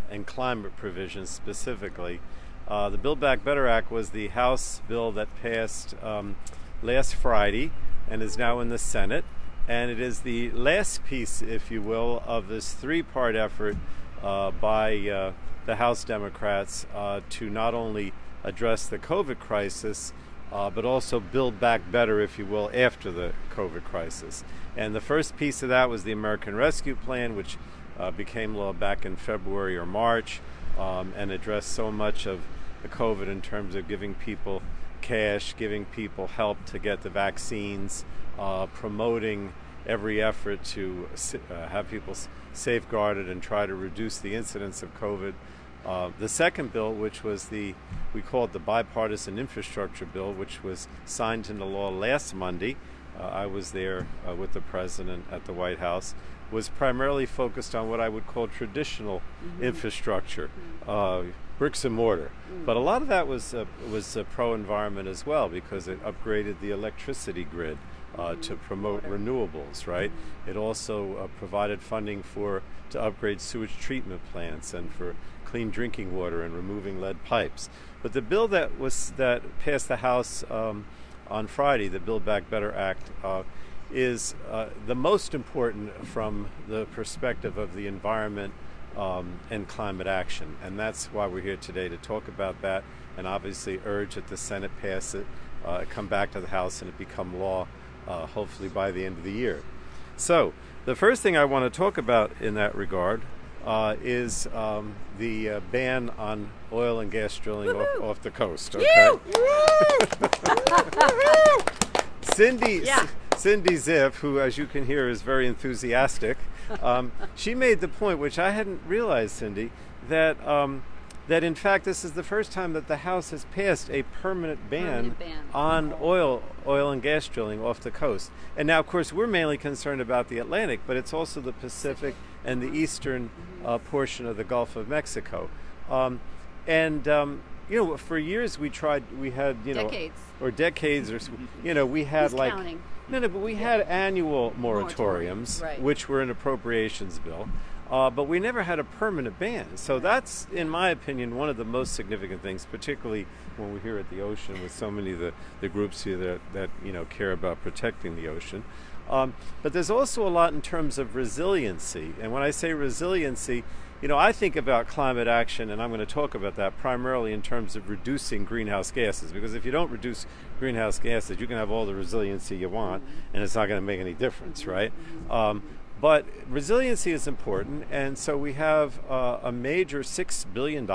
and climate provisions specifically. The Build Back Better Act was the House bill that passed last Friday and is now in the Senate. And it is the last piece, if you will, of this three-part effort by the House Democrats to not only address the COVID crisis, but also build back better, if you will, after the COVID crisis. And the first piece of that was the American Rescue Plan, which became law back in February or March, and addressed so much of the COVID in terms of giving people cash, giving people help to get the vaccines, promoting every effort to have people safeguarded and try to reduce the incidence of COVID. The second bill, which was we call it the Bipartisan Infrastructure Bill, which was signed into law last Monday. I was there with the president at the White House, was primarily focused on what I would call traditional infrastructure, bricks and mortar. But a lot of that was pro-environment as well, because it upgraded the electricity grid to promote renewables, right? It also provided funding to upgrade sewage treatment plants and for clean drinking water and removing lead pipes. But the bill that passed the House on Friday, the Build Back Better Act, is the most important from the perspective of the environment and climate action. And that's why we're here today, to talk about that and obviously urge that the Senate pass it, come back to the House, and it become law hopefully by the end of the year. So the first thing I want to talk about in that regard is the ban on oil and gas drilling off the coast. Okay. Cindy Ziff, who, as you can hear, is very enthusiastic, she made the point, which I hadn't realized, Cindy, that in fact this is the first time that the House has passed a permanent ban on oil and gas drilling off the coast. And now, of course, we're mainly concerned about the Atlantic, but it's also the Pacific and the eastern portion of the Gulf of Mexico. For years we had decades, we had counting. But we had annual moratoriums, right, which were an appropriations bill. But we never had a permanent ban. So that's, in my opinion, one of the most significant things, particularly when we're here at the ocean with so many of the groups here that care about protecting the ocean. But there's also a lot in terms of resiliency. And when I say resiliency, I think about climate action, and I'm going to talk about that primarily in terms of reducing greenhouse gases, because if you don't reduce greenhouse gases, you can have all the resiliency you want, and it's not going to make any difference, right? But resiliency is important, and so we have a major $6 billion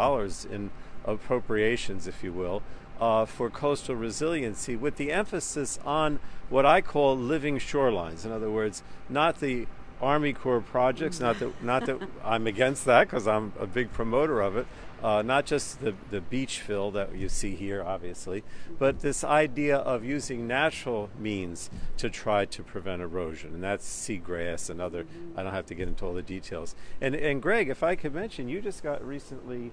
in appropriations, if you will, for coastal resiliency, with the emphasis on what I call living shorelines. In other words, not the Army Corps projects, not that I'm against that, because I'm a big promoter of it, not just the beach fill that you see here, obviously, but this idea of using natural means to try to prevent erosion, and that's seagrass and other. I don't have to get into all the details. And Greg, if I could mention, you just got recently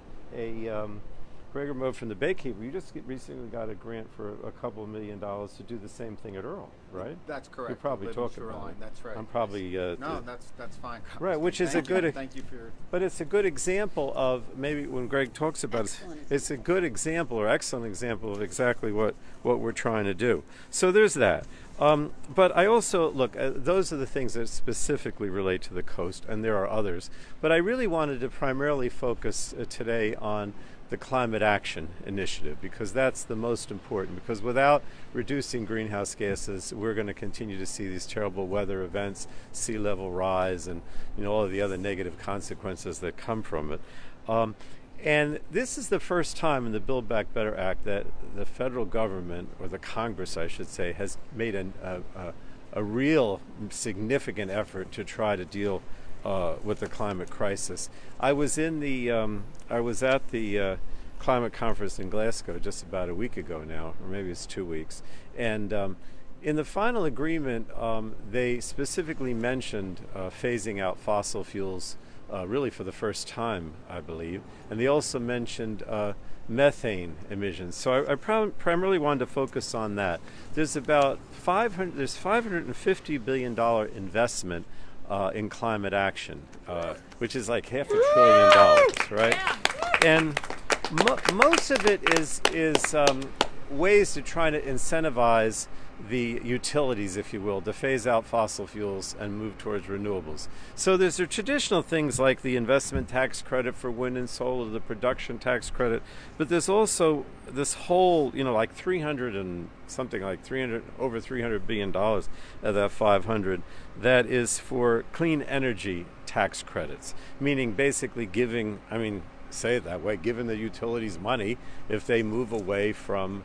Greg Remote from the Baykeeper, you just recently got a grant for a couple $1 million to do the same thing at Earl, right? That's correct. You probably talked about it. That's right. I'm probably no, that's fine. Right, which is Thank you for your... But it's a good example of, maybe when Greg talks about it, it's a good example or excellent example of exactly what we're trying to do. So there's that. But I also, look, those are the things that specifically relate to the coast, and there are others. But I really wanted to primarily focus today on the Climate Action Initiative, because that's the most important, because without reducing greenhouse gases, we're going to continue to see these terrible weather events, sea level rise, and all of the other negative consequences that come from it. And this is the first time in the Build Back Better Act that the federal government, or the Congress, I should say, has made a real significant effort to try to deal with the climate crisis. I was at the climate conference in Glasgow just about a week ago now, or maybe it's 2 weeks, and in the final agreement, they specifically mentioned phasing out fossil fuels, really for the first time, I believe, and they also mentioned methane emissions. So I primarily wanted to focus on that. There's about $550 billion investment in climate action, which is like $500 billion, right? And most of it is ways to try to incentivize the utilities, if you will, to phase out fossil fuels and move towards renewables. So there's the traditional things like the investment tax credit for wind and solar, the production tax credit, but there's also this whole, like 300 and something like 300, over $300 billion of that 500, that is for clean energy tax credits, meaning basically giving, say it that way, giving the utilities money if they move away from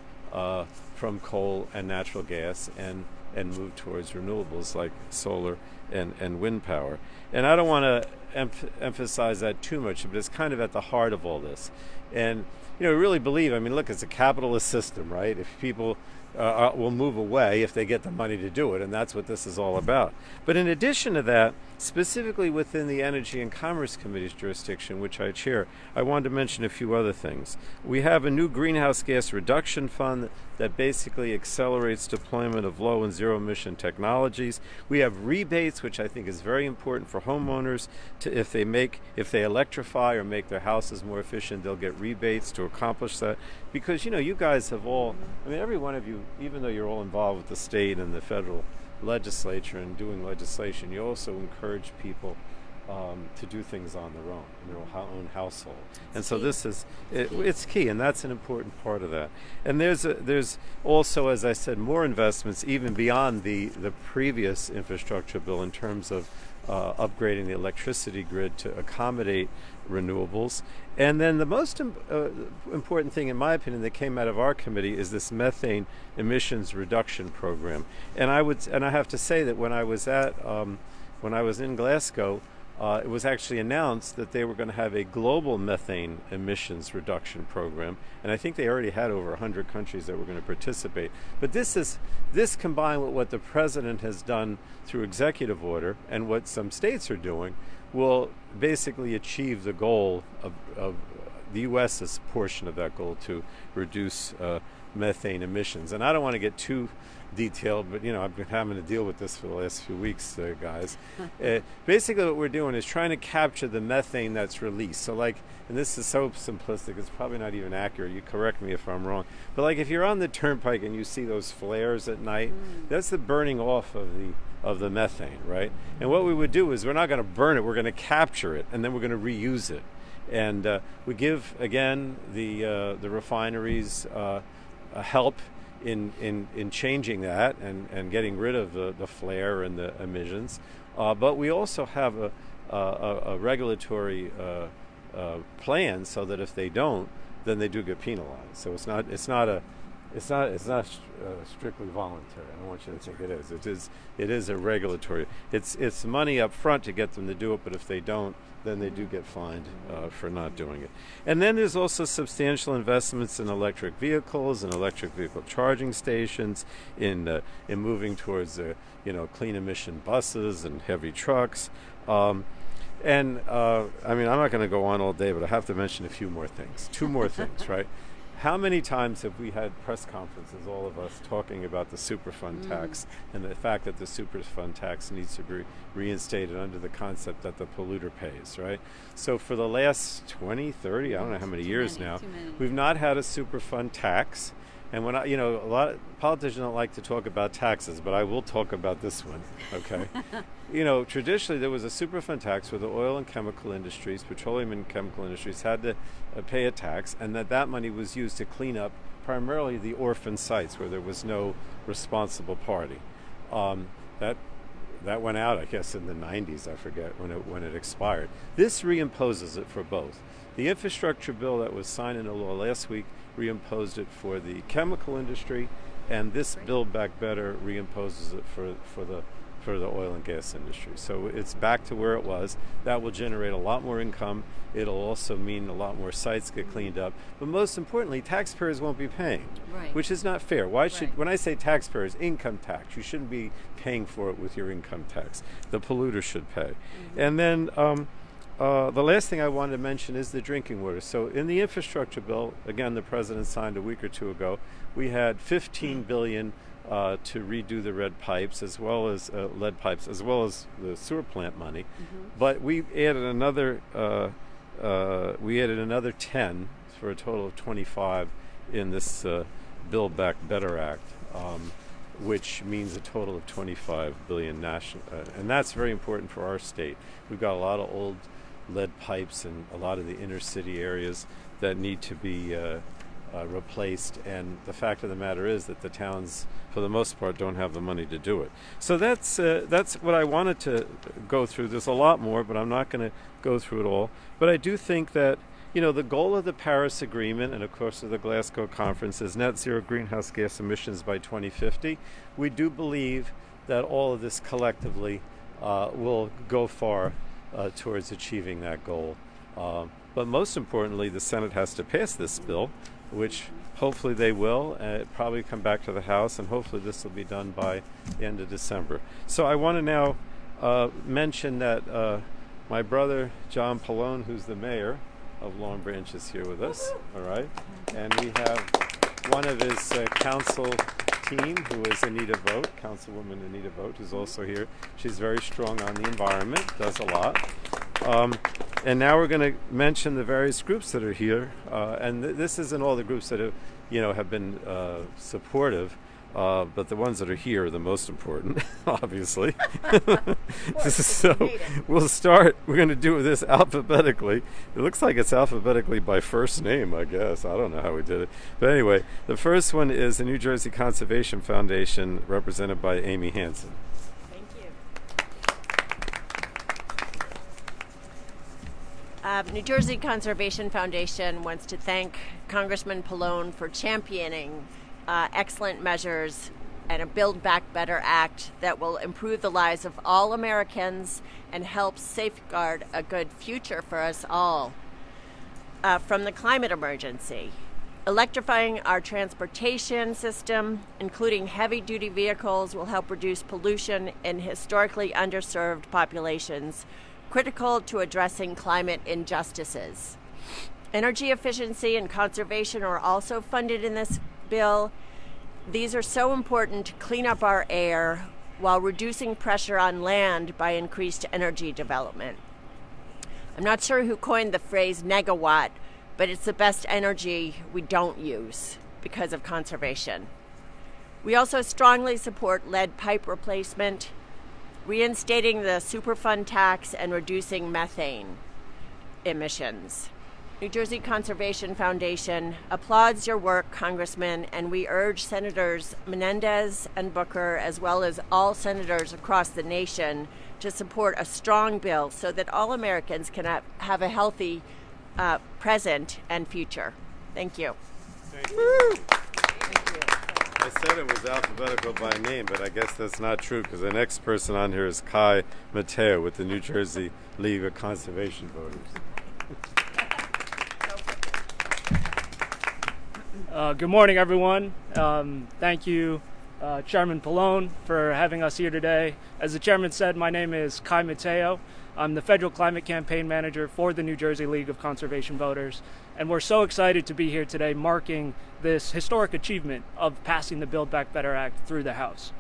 coal and natural gas and move towards renewables like solar and wind power. And I don't want to emphasize that too much, but it's kind of at the heart of all this. And we really believe, look, it's a capitalist system, right? If people will move away if they get the money to do it, and that's what this is all about. But in addition to that, specifically within the Energy and Commerce Committee's jurisdiction, which I chair, I wanted to mention a few other things. We have a new greenhouse gas reduction fund that basically accelerates deployment of low and zero emission technologies. We have rebates, which I think is very important for homeowners. If they electrify or make their houses more efficient, they'll get rebates to accomplish that. Because you guys have all, every one of you, even though you're all involved with the state and the federal legislature and doing legislation, you also encourage people to do things on their own, in their own household. And so this is, it's key, and that's an important part of that. And there's also, as I said, more investments even beyond the previous infrastructure bill in terms of upgrading the electricity grid to accommodate renewables. And then the most important thing, in my opinion, that came out of our committee is this methane emissions reduction program. And I have to say that when I was in Glasgow, it was actually announced that they were going to have a global methane emissions reduction program, and I think they already had over 100 countries that were going to participate. But this combined with what the president has done through executive order and what some states are doing will basically achieve the goal of the U.S.'s portion of that goal to reduce methane emissions. And I don't want to get too detailed, but I've been having to deal with this for the last few weeks, guys. Basically what we're doing is trying to capture the methane that's released. So and this is so simplistic, it's probably not even accurate, you correct me if I'm wrong, but if you're on the turnpike and you see those flares at night, that's the burning off of the methane, right? And what we would do is we're not going to burn it, we're going to capture it, and then we're going to reuse it. And we give, again, the refineries help in changing that and getting rid of the flare and the emissions. But we also have a regulatory plan so that if they don't, then they do get penalized. So it's not strictly voluntary. I don't want you to think it is. It is a regulatory. It's money up front to get them to do it, but if they don't, then they do get fined for not doing it. And then there's also substantial investments in electric vehicles and electric vehicle charging stations, in moving towards clean emission buses and heavy trucks. I'm not going to go on all day, but I have to mention a few more things. Two more things, right? How many times have we had press conferences, all of us, talking about the Superfund tax and the fact that the Superfund tax needs to be reinstated under the concept that the polluter pays, right? So for the last 20, 30, I don't know how many years now, we've not had a Superfund tax. And when a lot of politicians don't like to talk about taxes, but I will talk about this one, okay? Traditionally there was a Superfund tax where the oil and chemical industries, petroleum and chemical industries had to pay a tax, and that money was used to clean up primarily the orphan sites where there was no responsible party. That went out, I guess, in the 90s, I forget, when it expired. This reimposes it for both. The infrastructure bill that was signed into law last week reimposed it for the chemical industry, and this Build Back Better reimposes it for the oil and gas industry. So it's back to where it was. That will generate a lot more income. It'll also mean a lot more sites get cleaned up. But most importantly, taxpayers won't be paying, which is not fair. When I say taxpayers, income tax, you shouldn't be paying for it with your income tax. The polluter should pay. And then the last thing I wanted to mention is the drinking water. So in the infrastructure bill, again, the president signed a week or two ago, we had $15 billion to redo the lead pipes as well as the sewer plant money. Mm-hmm. But we added another 10 for a total of 25 in this Build Back Better Act, which means a total of 25 billion national, and that's very important for our state. We've got a lot of old lead pipes in a lot of the inner city areas that need to be replaced, and the fact of the matter is that the towns, for the most part, don't have the money to do it. So that's what I wanted to go through. There's a lot more, but I'm not going to go through it all. But I do think that, you know, the goal of the Paris Agreement and, of course, of the Glasgow Conference is net zero greenhouse gas emissions by 2050. We do believe that all of this collectively will go far towards achieving that goal. But most importantly, the Senate has to pass this bill, which hopefully they will, probably come back to the House, and hopefully this will be done by the end of December. So I want to now mention that my brother, John Pallone, who's the mayor of Long Branch, is here with us, all right? And we have one of his council team, who is Anita Vogt, Councilwoman Anita Vogt, who's also here. She's very strong on the environment, does a lot. And now we're going to mention the various groups that are here, and this isn't all the groups that have been supportive, but the ones that are here are the most important, obviously. So we'll start. We're going to do this alphabetically. It looks like it's alphabetically by first name, I guess. I don't know how we did it, but anyway, the first one is the New Jersey Conservation Foundation, represented by Amy Hansen. New Jersey Conservation Foundation wants to thank Congressman Pallone for championing excellent measures and a Build Back Better Act that will improve the lives of all Americans and help safeguard a good future for us all from the climate emergency. Electrifying our transportation system, including heavy-duty vehicles, will help reduce pollution in historically underserved populations, critical to addressing climate injustices. Energy efficiency and conservation are also funded in this bill. These are so important to clean up our air while reducing pressure on land by increased energy development. I'm not sure who coined the phrase negawatt, but it's the best energy we don't use because of conservation. We also strongly support lead pipe replacement, reinstating the Superfund tax, and reducing methane emissions. New Jersey Conservation Foundation applauds your work, Congressman, and we urge Senators Menendez and Booker, as well as all senators across the nation, to support a strong bill so that all Americans can have a healthy present and future. Thank you. Thank you. Thank you. I said it was alphabetical by name, but I guess that's not true, because the next person on here is Kai Mateo with the New Jersey League of Conservation Voters. Good morning, everyone. Thank you, Chairman Pallone, for having us here today. As the chairman said, my name is Kai Mateo. I'm the Federal Climate Campaign Manager for the New Jersey League of Conservation Voters, and we're so excited to be here today marking this historic achievement of passing the Build Back Better Act through the House.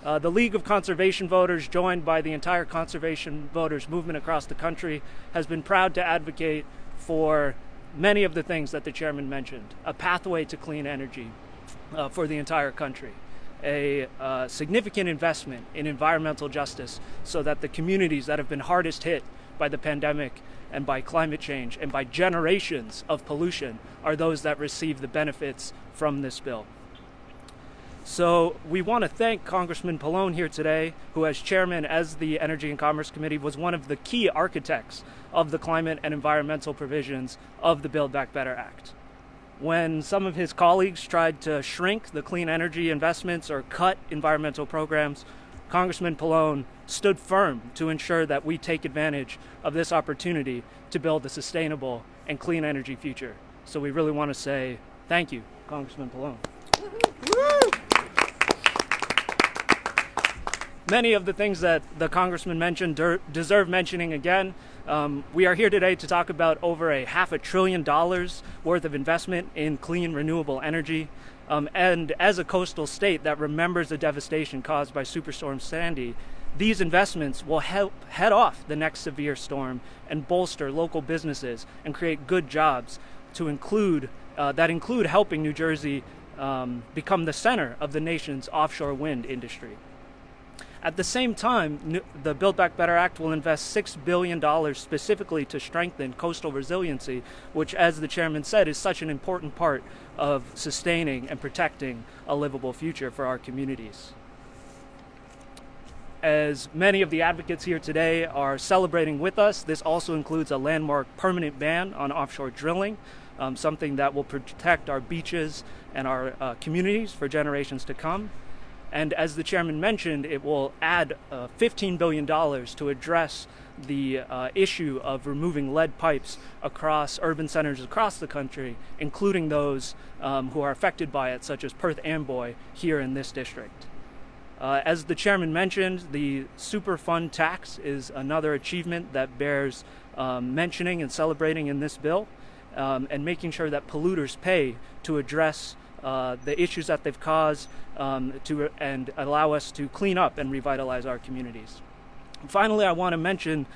The League of Conservation Voters, joined by the entire conservation voters movement across the country, has been proud to advocate for many of the things that the chairman mentioned: a pathway to clean energy for the entire country, a significant investment in environmental justice so that the communities that have been hardest hit by the pandemic and by climate change and by generations of pollution are those that receive the benefits from this bill. So we want to thank Congressman Pallone here today, who as chairman as the Energy and Commerce Committee was one of the key architects of the climate and environmental provisions of the Build Back Better Act. When some of his colleagues tried to shrink the clean energy investments or cut environmental programs, Congressman Pallone stood firm to ensure that we take advantage of this opportunity to build a sustainable and clean energy future. So we really want to say thank you, Congressman Pallone. Many of the things that the congressman mentioned deserve mentioning again. We are here today to talk about over $500 billion worth of investment in clean, renewable energy. And as a coastal state that remembers the devastation caused by Superstorm Sandy, these investments will help head off the next severe storm and bolster local businesses and create good jobs that include helping New Jersey become the center of the nation's offshore wind industry. At the same time, the Build Back Better Act will invest $6 billion specifically to strengthen coastal resiliency, which, as the chairman said, is such an important part of sustaining and protecting a livable future for our communities. As many of the advocates here today are celebrating with us, this also includes a landmark permanent ban on offshore drilling, something that will protect our beaches and our communities for generations to come. And as the chairman mentioned, it will add $15 billion to address the issue of removing lead pipes across urban centers across the country, including those who are affected by it, such as Perth Amboy here in this district. As the chairman mentioned, the Superfund tax is another achievement that bears mentioning and celebrating in this bill, and making sure that polluters pay to address the issues that they've caused and allow us to clean up and revitalize our communities. Finally, I want to mention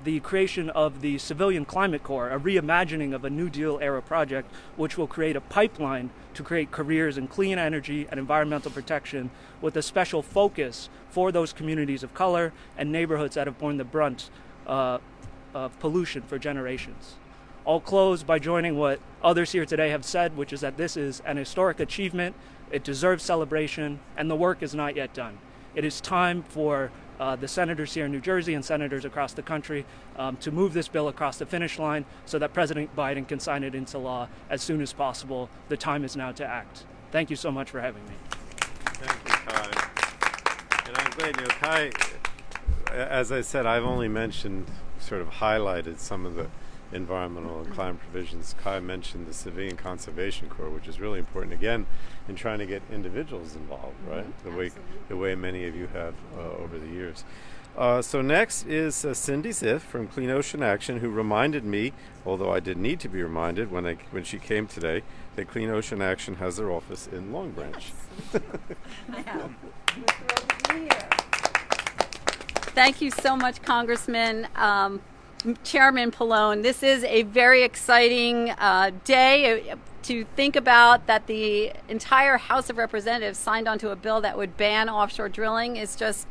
the creation of the Civilian Climate Corps, a reimagining of a New Deal era project, which will create a pipeline to create careers in clean energy and environmental protection with a special focus for those communities of color and neighborhoods that have borne the brunt of pollution for generations. I'll close by joining what others here today have said, which is that this is an historic achievement, it deserves celebration, and the work is not yet done. It is time for the senators here in New Jersey and senators across the country to move this bill across the finish line so that President Biden can sign it into law as soon as possible. The time is now to act. Thank you so much for having me. Thank you, Kai. And I'm glad, Kai, as I said, I've only mentioned, sort of highlighted some of the environmental and climate provisions. Kai mentioned the Civilian Conservation Corps, which is really important, again, in trying to get individuals involved, right? The way many of you have over the years. So next is Cindy Ziff from Clean Ocean Action, who reminded me, although I didn't need to be reminded when she came today, that Clean Ocean Action has their office in Long Branch. Yes. I have. Thank you so much, Congressman. Chairman Pallone, this is a very exciting day to think about that the entire House of Representatives signed onto a bill that would ban offshore drilling is just,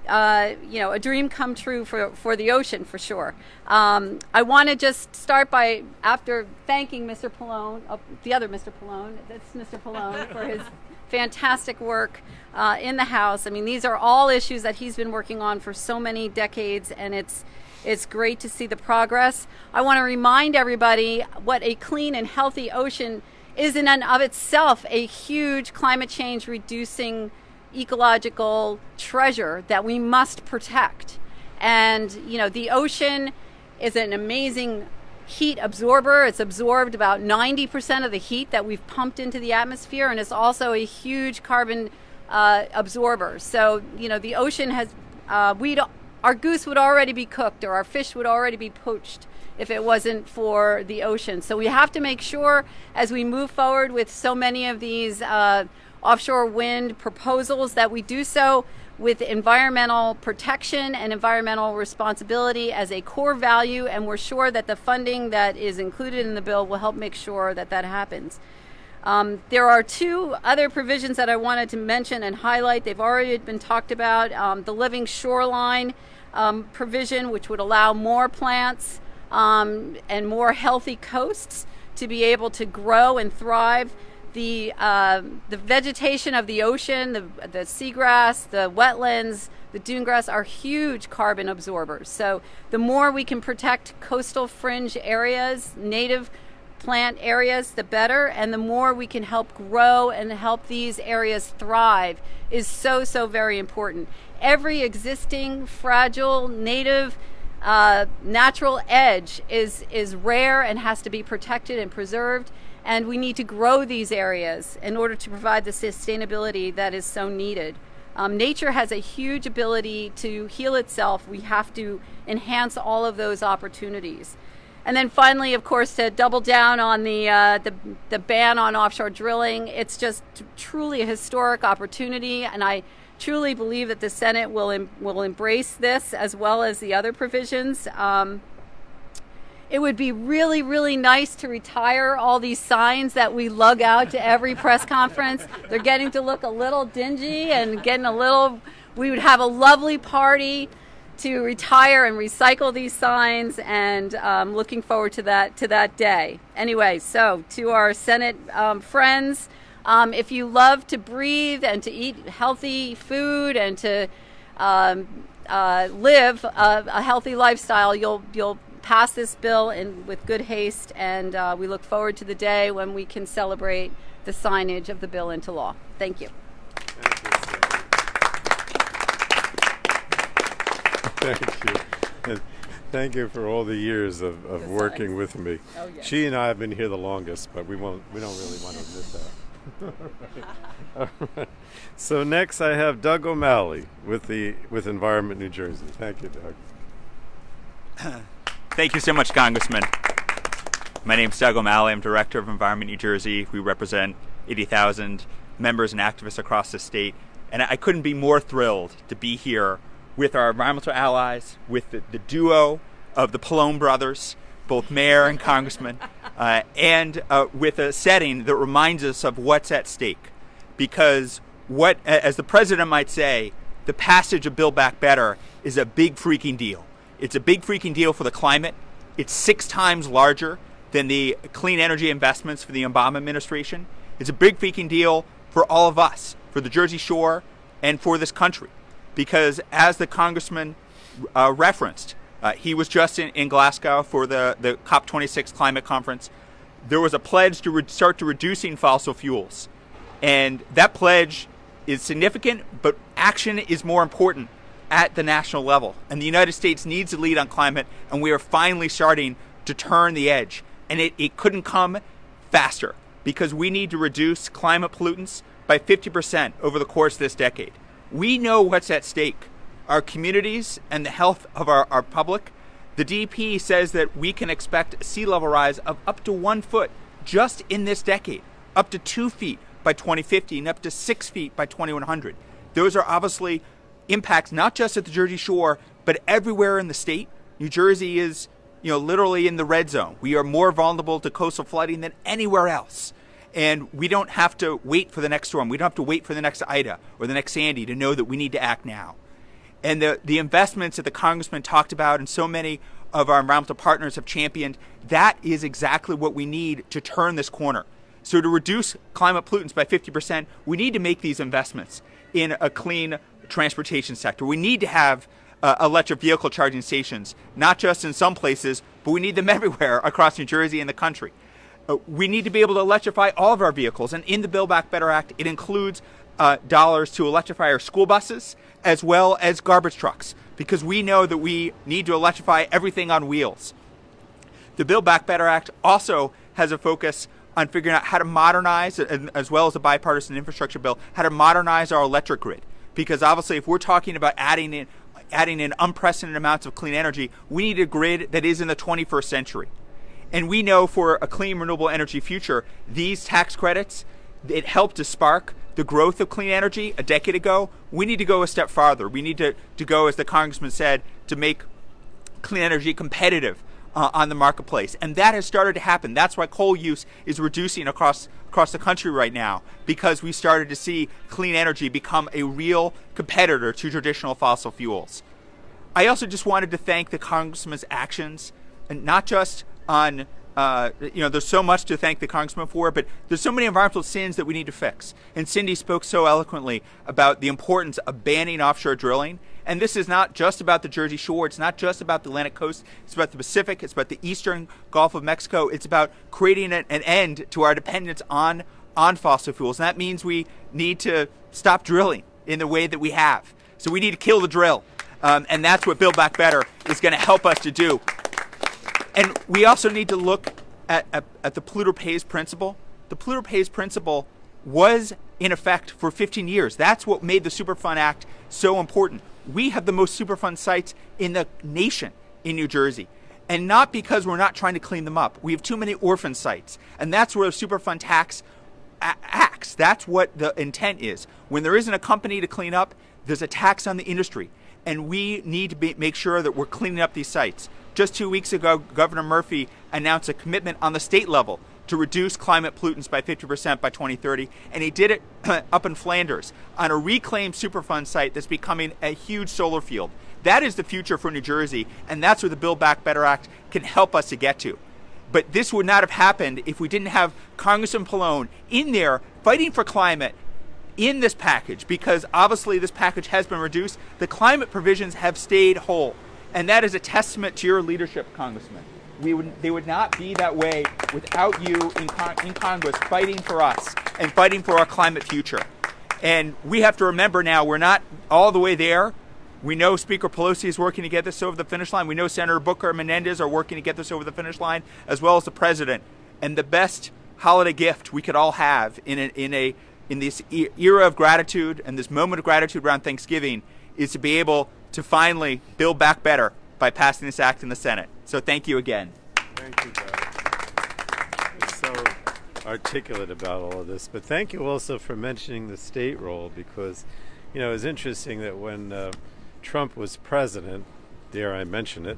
a dream come true for the ocean, for sure. I want to just start by, after thanking Mr. Pallone, the other Mr. Pallone, that's Mr. Pallone, for his fantastic work in the House. I mean, these are all issues that he's been working on for so many decades, and it's great to see the progress. I want to remind everybody what a clean and healthy ocean is in and of itself, a huge climate change reducing ecological treasure that we must protect. And, the ocean is an amazing heat absorber. It's absorbed about 90% of the heat that we've pumped into the atmosphere, and it's also a huge carbon absorber. So, the ocean has, our goose would already be cooked, or our fish would already be poached if it wasn't for the ocean. So we have to make sure, as we move forward with so many of these offshore wind proposals, that we do so with environmental protection and environmental responsibility as a core value, and we're sure that the funding that is included in the bill will help make sure that that happens. There are two other provisions that I wanted to mention and highlight. They've already been talked about. The living shoreline provision, which would allow more plants and more healthy coasts to be able to grow and thrive. The vegetation of the ocean, the seagrass, the wetlands, the dune grass are huge carbon absorbers. So the more we can protect coastal fringe areas, native plant areas, the better, and the more we can help grow and help these areas thrive is so, so very important. Every existing fragile native natural edge is rare and has to be protected and preserved, and we need to grow these areas in order to provide the sustainability that is so needed. Nature has a huge ability to heal itself. We have to enhance all of those opportunities. And then finally, of course, to double down on the ban on offshore drilling, it's just truly a historic opportunity, and I truly believe that the Senate will embrace this as well as the other provisions. It would be really, really nice to retire all these signs that we lug out to every press conference. They're getting to look a little dingy and we would have a lovely party to retire and recycle these signs, and looking forward to that day. Anyway, so to our Senate friends, if you love to breathe and to eat healthy food and to live a healthy lifestyle, you'll pass this bill with good haste, and we look forward to the day when we can celebrate the signage of the bill into law. Thank you. Thank you. And thank you for all the years of working with me. Oh, yes. She and I have been here the longest, but we don't really want to admit that. All right. So next I have Doug O'Malley with Environment New Jersey. Thank you, Doug. Thank you so much, Congressman. My name is Doug O'Malley. I'm Director of Environment New Jersey. We represent 80,000 members and activists across the state. And I couldn't be more thrilled to be here with our environmental allies, with the duo of the Pallone brothers, both mayor and congressman, and with a setting that reminds us of what's at stake. Because as the president might say, the passage of Build Back Better is a big freaking deal. It's a big freaking deal for the climate. It's 6 times larger than the clean energy investments for the Obama administration. It's a big freaking deal for all of us, for the Jersey Shore, and for this country. Because as the congressman referenced, he was just in Glasgow for the COP26 climate conference. There was a pledge to start to reducing fossil fuels. And that pledge is significant, but action is more important at the national level. And the United States needs to lead on climate, and we are finally starting to turn the edge. And it couldn't come faster, because we need to reduce climate pollutants by 50% over the course of this decade. We know what's at stake. Our communities and the health of our public. The DP says that we can expect a sea level rise of up to 1 foot just in this decade, up to 2 feet by 2050 and up to 6 feet by 2100. Those are obviously impacts not just at the Jersey Shore, but everywhere in the state. New Jersey is, literally in the red zone. We are more vulnerable to coastal flooding than anywhere else. And we don't have to wait for the next storm. We don't have to wait for the next Ida or the next Sandy to know that we need to act now. And the investments that the congressman talked about and so many of our environmental partners have championed, that is exactly what we need to turn this corner. So to reduce climate pollutants by 50%, we need to make these investments in a clean transportation sector. We need to have electric vehicle charging stations, not just in some places, but we need them everywhere across New Jersey and the country. We need to be able to electrify all of our vehicles. And in the Build Back Better Act, it includes dollars to electrify our school buses as well as garbage trucks, because we know that we need to electrify everything on wheels. The Build Back Better Act also has a focus on figuring out how to modernize, as well as the bipartisan infrastructure bill, how to modernize our electric grid. Because obviously, if we're talking about adding in unprecedented amounts of clean energy, we need a grid that is in the 21st century. And we know for a clean, renewable energy future, these tax credits, it helped to spark the growth of clean energy a decade ago. We need to go a step farther. We need to go, as the congressman said, to make clean energy competitive on the marketplace. And that has started to happen. That's why coal use is reducing across the country right now, because we started to see clean energy become a real competitor to traditional fossil fuels. I also just wanted to thank the congressman's actions, and not just on, there's so much to thank the congressman for, but there's so many environmental sins that we need to fix. And Cindy spoke so eloquently about the importance of banning offshore drilling. And this is not just about the Jersey Shore. It's not just about the Atlantic coast. It's about the Pacific. It's about the eastern Gulf of Mexico. It's about creating an end to our dependence on fossil fuels. And that means we need to stop drilling in the way that we have. So we need to kill the drill. And that's what Build Back Better is going to help us to do. And we also need to look at the polluter pays principle. The polluter pays principle was in effect for 15 years. That's what made the Superfund Act so important. We have the most Superfund sites in the nation in New Jersey. And not because we're not trying to clean them up. We have too many orphan sites. And that's where the Superfund tax acts. That's what the intent is. When there isn't a company to clean up, there's a tax on the industry. And we need to make sure that we're cleaning up these sites. Just 2 weeks ago, Governor Murphy announced a commitment on the state level to reduce climate pollutants by 50% by 2030, and he did it up in Flanders on a reclaimed Superfund site that's becoming a huge solar field. That is the future for New Jersey, and that's where the Build Back Better Act can help us to get to. But this would not have happened if we didn't have Congressman Pallone in there fighting for climate in this package, because obviously this package has been reduced. The climate provisions have stayed whole, and that is a testament to your leadership, Congressman. They would not be that way without you in Congress fighting for us and fighting for our climate future. And we have to remember now, we're not all the way there. We know Speaker Pelosi is working to get this over the finish line. We know Senator Booker and Menendez are working to get this over the finish line, as well as the president. And the best holiday gift we could all have in this era of gratitude and this moment of gratitude around Thanksgiving is to be able to finally build back better by passing this act in the Senate. So thank you again. Thank you, Doug. You're so articulate about all of this. But thank you also for mentioning the state role, because, you know, it's interesting that when Trump was president, dare I mention it,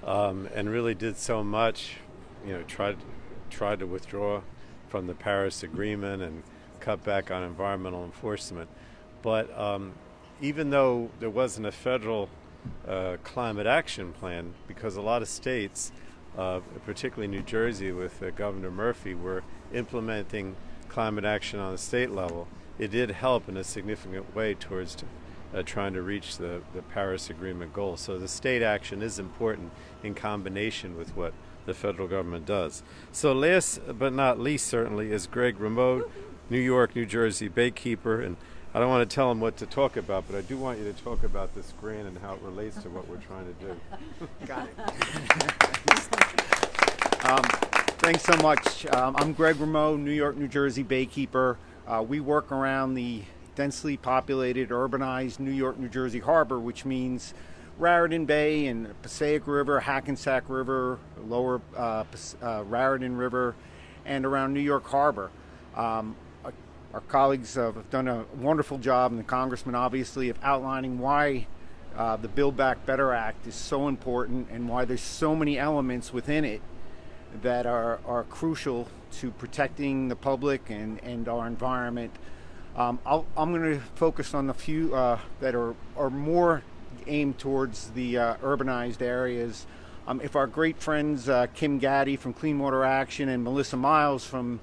and really did so much, you know, tried to withdraw from the Paris Agreement and cut back on environmental enforcement. But even though there wasn't a federal climate action plan, because a lot of states, particularly New Jersey with Governor Murphy, were implementing climate action on the state level, it did help in a significant way towards trying to reach the Paris Agreement goals. So the state action is important in combination with what the federal government does. So last but not least, certainly, is Greg Rameau, New York, New Jersey Baykeeper. And I don't want to tell him what to talk about, but I do want you to talk about this grant and how it relates to what we're trying to do. Got it. Thanks so much. I'm Greg Rameau, New York, New Jersey Baykeeper. We work around the densely populated, urbanized New York, New Jersey harbor, which means Raritan Bay and Passaic River, Hackensack River, Lower Raritan River, and around New York Harbor. Our colleagues have done a wonderful job, and the Congressman obviously, of outlining why the Build Back Better Act is so important and why there's so many elements within it that are crucial to protecting the public and our environment. I'm going to focus on the few that are more aimed towards the urbanized areas. If our great friends Kim Gaddy from Clean Water Action and Melissa Miles from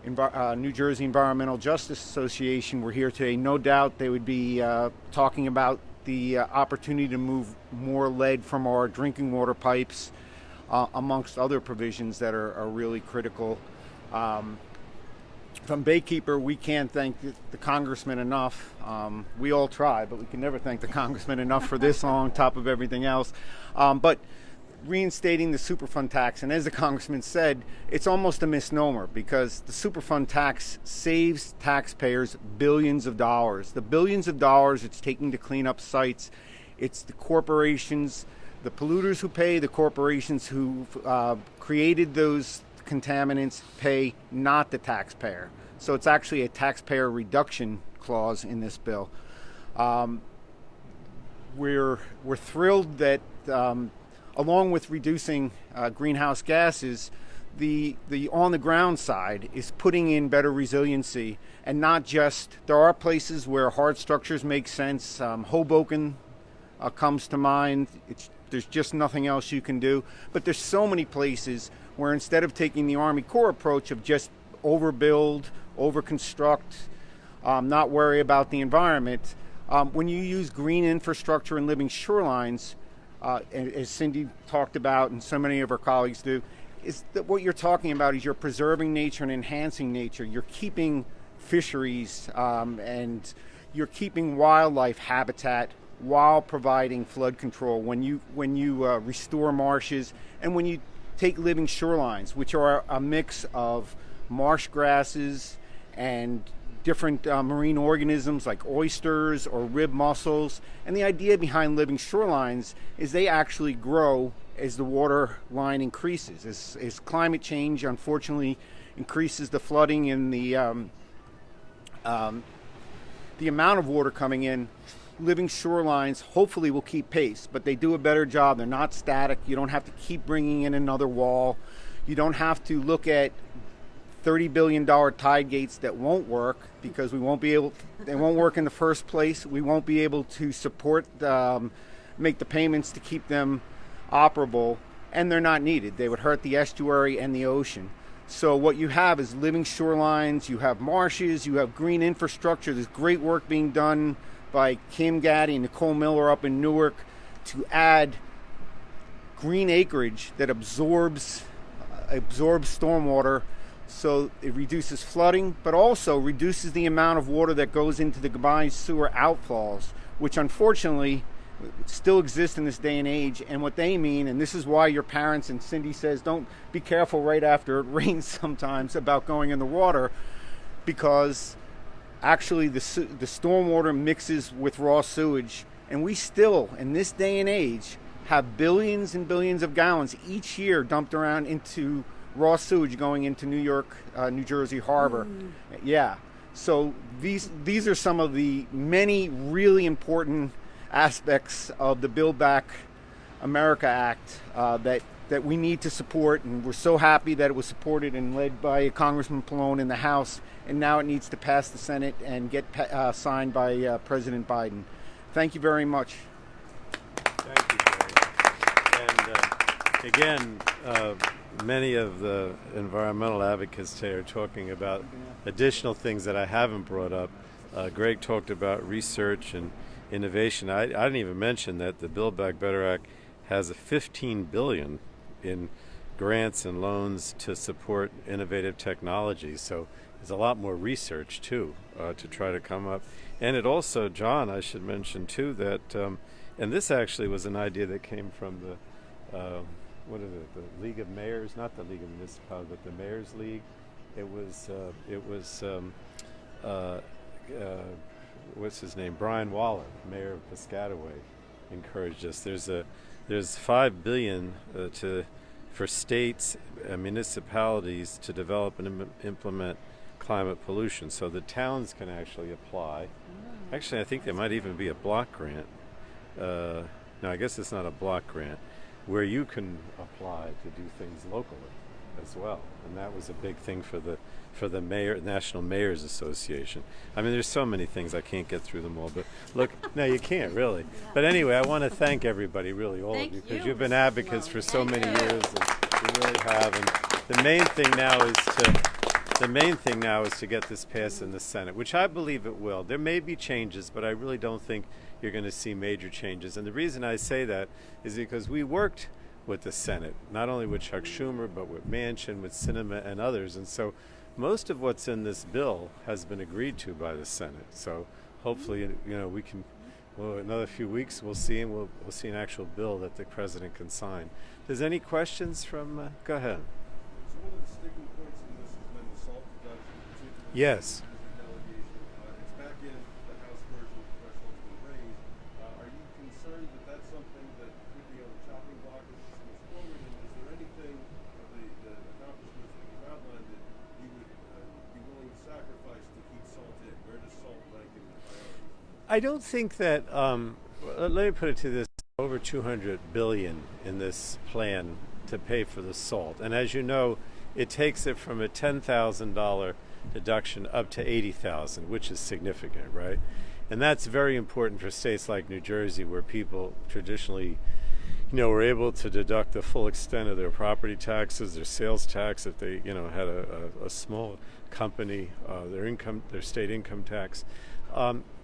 New Jersey Environmental Justice Association were here today, no doubt they would be talking about the opportunity to move more lead from our drinking water pipes, amongst other provisions that are really critical. From Baykeeper, we can't thank the Congressman enough. We all try, but we can never thank the Congressman enough for this on top of everything else. But reinstating the Superfund tax, and as the Congressman said, it's almost a misnomer, because the Superfund tax saves taxpayers billions of dollars. The billions of dollars it's taking to clean up sites, it's the corporations, the polluters who pay, the corporations who created those contaminants pay, not the taxpayer. So it's actually a taxpayer reduction clause in this bill. We're thrilled that along with reducing greenhouse gases, the on the ground side is putting in better resiliency, and not just, there are places where hard structures make sense. Hoboken comes to mind. There's just nothing else you can do. But there's so many places where instead of taking the Army Corps approach of just overbuild, overconstruct, not worry about the environment, when you use green infrastructure and living shorelines, as Cindy talked about and so many of our colleagues do, is that what you're talking about is you're preserving nature and enhancing nature. You're keeping fisheries and you're keeping wildlife habitat while providing flood control. When you restore marshes, and when you take living shorelines, which are a mix of marsh grasses and different marine organisms like oysters or rib mussels. And the idea behind living shorelines is they actually grow as the water line increases. As climate change, unfortunately, increases the flooding and the amount of water coming in, living shorelines hopefully will keep pace, but they do a better job. They're not static. You don't have to keep bringing in another wall. You don't have to look at $30 billion tide gates that won't work because they won't work in the first place. We won't be able to support, make the payments to keep them operable, and they're not needed. They would hurt the estuary and the ocean. So what you have is living shorelines, you have marshes, you have green infrastructure. There's great work being done by Kim Gaddy and Nicole Miller up in Newark to add green acreage that absorbs stormwater, so it reduces flooding, but also reduces the amount of water that goes into the combined sewer outfalls, which unfortunately still exist in this day and age. And what they mean, and this is why your parents, and Cindy says, don't be careful right after it rains sometimes about going in the water, because actually the stormwater mixes with raw sewage, and we still, in this day and age, have billions and billions of gallons each year dumped around into raw sewage going into New York, New Jersey harbor. Yeah. So these are some of the many really important aspects of the Build Back America Act that we need to support, and we're so happy that it was supported and led by Congressman Pallone in the House, and now it needs to pass the Senate and get signed by President Biden. Thank you very much. Thank you, Greg. And again, many of the environmental advocates today are talking about additional things that I haven't brought up. Greg talked about research and innovation. I didn't even mention that the Build Back Better Act has a $15 billion in grants and loans to support innovative technology. So there's a lot more research too to try to come up. And it also, John, I should mention too that, and this actually was an idea that came from the the League of Mayors, not the League of Municipalities, but the Mayors League. It was what's his name? Brian Waller, mayor of Piscataway, encouraged us. There's $5 billion for states and municipalities to develop and implement climate pollution, so the towns can actually apply. Actually, I think there might even be a block grant. No, I guess it's not a block grant, where you can apply to do things locally as well, and that was a big thing for the National Mayors Association. I mean, there's so many things, I can't get through them all, but look, no, you can't really. But anyway, I want to thank everybody, really, all of you, because you've been advocates for so many years, and you really have. And the main thing now is to get this passed in the Senate, which I believe it will. There may be changes, but I really don't think you're going to see major changes. And the reason I say that is because we worked with the Senate, not only with Chuck Schumer, but with Manchin, with Sinema, and others. And so most of what's in this bill has been agreed to by the Senate. So hopefully, we can, another few weeks, we'll see, and we'll see an actual bill that the president can sign. There's any questions from, go ahead. So one of the sticking points in this has been the salt deduction, particularly Yes. delegation. It's back in the House version, the threshold's been raised. Are you concerned that that's something that could be on the chopping block as this moves forward? And is there anything of the accomplishments that you've outlined that you would be willing to sacrifice to keep salt in? Where does salt rank in the priorities? I don't think that, let me put it to this, over $200 billion in this plan to pay for the salt. And as you know, it takes it from a $10,000 deduction up to $80,000, which is significant, right? And that's very important for states like New Jersey, where people traditionally, were able to deduct the full extent of their property taxes, their sales tax, if they, had a small company, their state income tax.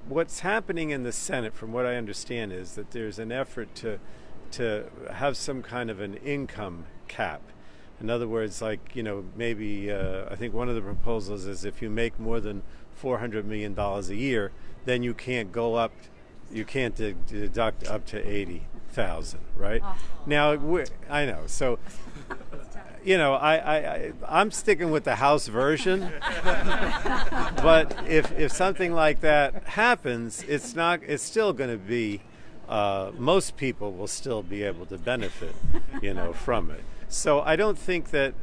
What's happening in the Senate, from what I understand, is that there's an effort to have some kind of an income cap. In other words, like, maybe I think one of the proposals is if you make more than $400 million a year, then you can't deduct up to $80,000, right? Oh. Now, I know. So, I'm sticking with the House version. But if something like that happens, it's still going to be, most people will still be able to benefit, from it. So I don't think that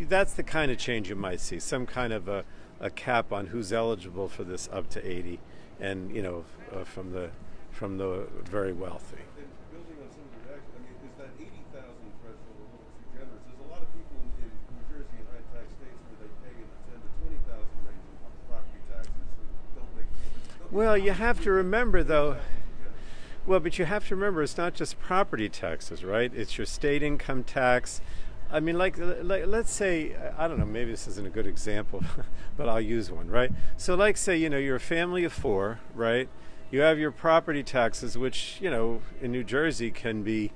that's the kind of change you might see, some kind of a cap on who's eligible for this up to 80, and from the very wealthy. And building on some of the reaction, I mean, is that 80,000 threshold a little too generous? There's a lot of people in New Jersey and high-tax states where they pay in the 10 to 20,000 range in property taxes who don't make. Well, you have to remember, though. Well, but you have to remember, it's not just property taxes, right? It's your state income tax. I mean, like let's say, I don't know, maybe this isn't a good example, but I'll use one, right? So like say, you're a family of 4, right? You have your property taxes, which, in New Jersey can be,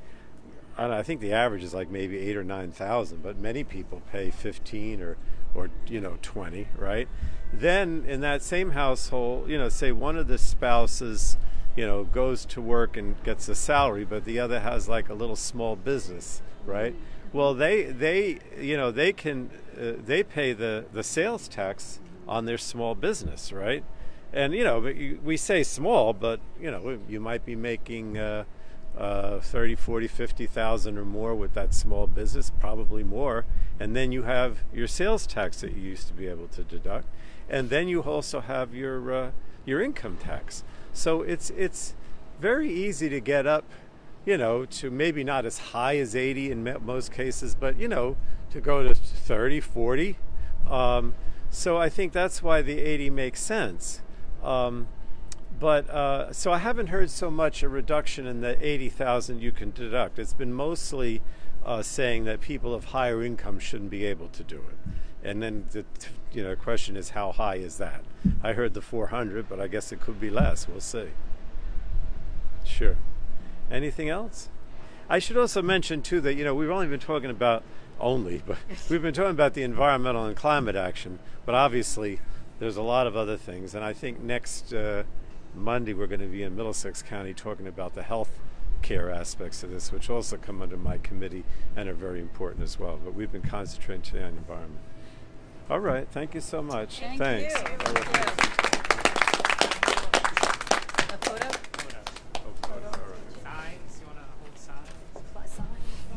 I don't know, I think the average is like maybe 8,000 or 9,000, but many people pay 15 or 20, right? Then in that same household, say one of the spouses, goes to work and gets a salary, but the other has like a little small business, right? Well, they pay the sales tax on their small business, right? And we say small, but you might be making 30, 40, 50,000 or more with that small business, probably more. And then you have your sales tax that you used to be able to deduct, and then you also have your income tax. So it's very easy to get up, to maybe not as high as 80 in most cases, but to go to 30, 40. So I think that's why the 80 makes sense. So I haven't heard so much a reduction in the 80,000 you can deduct. It's been mostly saying that people of higher income shouldn't be able to do it. And then the question is, how high is that? I heard the 400, but I guess it could be less. We'll see. Sure. Anything else? I should also mention too that we've only been talking about but we've been talking about the environmental and climate action, but obviously there's a lot of other things. And I think next Monday we're going to be in Middlesex County talking about the health care aspects of this, which also come under my committee and are very important as well. But we've been concentrating today on environment. All right. Thank you so much. Thank Thanks. you.